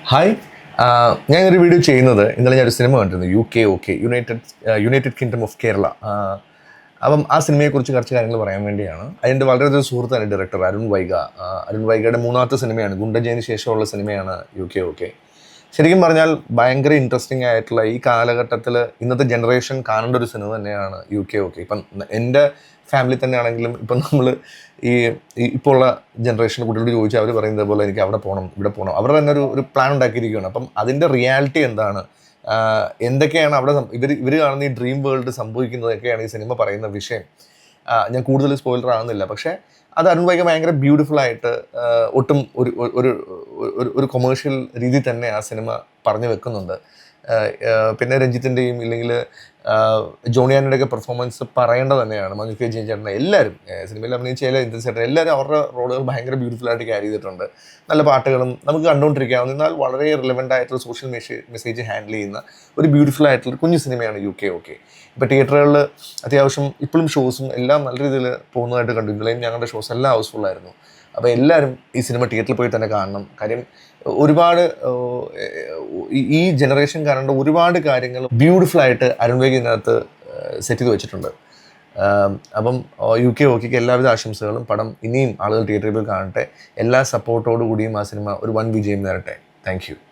Hi. ഞാനൊരു video ചെയ്യുന്നത് ഇന്നലെ ഞാനൊരു സിനിമ കണ്ടിരുന്നു, UK United kingdom of Kerala. അപ്പം ആ സിനിമയെക്കുറിച്ച് കുറച്ച് കാര്യങ്ങൾ പറയാൻ വേണ്ടിയാണ്. അതിൻ്റെ വളരെയധികം സുഹൃത്താണ് ഡയറക്ടർ അരുൺ വൈഗ. അരുൺ വൈഗയുടെ മൂന്നാമത്തെ സിനിമയാണ്, ഗുണ്ടജയന് ശേഷമുള്ള സിനിമയാണ് UK. ശരിക്കും പറഞ്ഞാൽ ഭയങ്കര ഇൻട്രസ്റ്റിംഗ് ആയിട്ടുള്ള ഈ കാലഘട്ടത്തിൽ ഇന്നത്തെ ജനറേഷൻ കാണേണ്ട ഒരു സിനിമ തന്നെയാണ് UK. ഇപ്പം എൻ്റെ ഫാമിലി തന്നെയാണെങ്കിലും ഇപ്പം നമ്മൾ ഈ ഇപ്പോൾ ഉള്ള ജനറേഷൻ്റെ കുട്ടികളോട് ചോദിച്ചാൽ അവർ പറയുന്നത് പോലെ എനിക്ക് അവിടെ പോകണം, ഇവിടെ പോകണം, അവർ തന്നെ ഒരു പ്ലാൻ ഉണ്ടാക്കിയിരിക്കുകയാണ്. അപ്പം അതിൻ്റെ റിയാലിറ്റി എന്താണ്, എന്തൊക്കെയാണ് അവിടെ ഇവർ കാണുന്ന ഈ ഡ്രീം വേൾഡ് സംഭവിക്കുന്നതൊക്കെയാണ് ഈ സിനിമ പറയുന്ന വിഷയം. ഞാൻ കൂടുതൽ സ്പോയിലർ ആകുന്നില്ല, പക്ഷേ അത് അരുൺ വൈഗ ഭയങ്കര ബ്യൂട്ടിഫുൾ ആയിട്ട് ഒട്ടും ഒരു ഒരു ഒരു കൊമേഴ്ഷ്യൽ രീതി തന്നെ ആ സിനിമ പറഞ്ഞു വെക്കുന്നുണ്ട്. പിന്നെ രഞ്ജിത്തിൻ്റെയും ഇല്ലെങ്കിൽ ജോണിയാനിൻ്റെയൊക്കെ പെർഫോമൻസ് പറയേണ്ടത് തന്നെയാണ്. മഞ്ജു കെ ചേട്ടൻ എല്ലാവരും സിനിമയിൽ അഭിനയിച്ച ഇന്ദ്രൻ ചേട്ടൻ എല്ലാവരും അവരുടെ റോളുകൾ ഭയങ്കര ബ്യൂട്ടിഫുൾ ആയിട്ട് ക്യാരി ചെയ്തിട്ടുണ്ട്. നല്ല പാട്ടുകളും നമുക്ക് കണ്ടുകൊണ്ടിരിക്കാവുന്ന, എന്നാൽ വളരെ റിലവൻ്റ് ആയിട്ടുള്ള സോഷ്യൽ മെസ്സേജ് ഹാൻഡിൽ ചെയ്യുന്ന ഒരു ബ്യൂട്ടിഫുൾ ആയിട്ടുള്ള കുഞ്ഞു സിനിമയാണ് UK. ഇപ്പോൾ തിയേറ്ററുകളിൽ അത്യാവശ്യം ഇപ്പോഴും ഷോസും എല്ലാം നല്ല രീതിയിൽ പോകുന്നതായിട്ട് കണ്ടു. ഇന്നലെയും ഞങ്ങളുടെ ഷോസ് എല്ലാം ഹൗസ്ഫുള്ളായിരുന്നു. അപ്പോൾ എല്ലാവരും ഈ സിനിമ തിയേറ്ററിൽ പോയി തന്നെ കാണണം. കാര്യം ഒരുപാട് ഈ ജനറേഷൻ കാണേണ്ട ഒരുപാട് കാര്യങ്ങൾ ബ്യൂട്ടിഫുള്ളായിട്ട് അരുൺ വൈഗ ഇതിനകത്ത് സെറ്റ് ചെയ്ത് വെച്ചിട്ടുണ്ട്. അപ്പം UK എല്ലാവിധ ആശംസകളും. പടം ഇനിയും ആളുകൾ തിയേറ്ററിൽ പോയി കാണട്ടെ. എല്ലാ സപ്പോർട്ടോടു കൂടിയും ആ സിനിമ ഒരു വൻ വിജയം നേരട്ടെ. Thank you.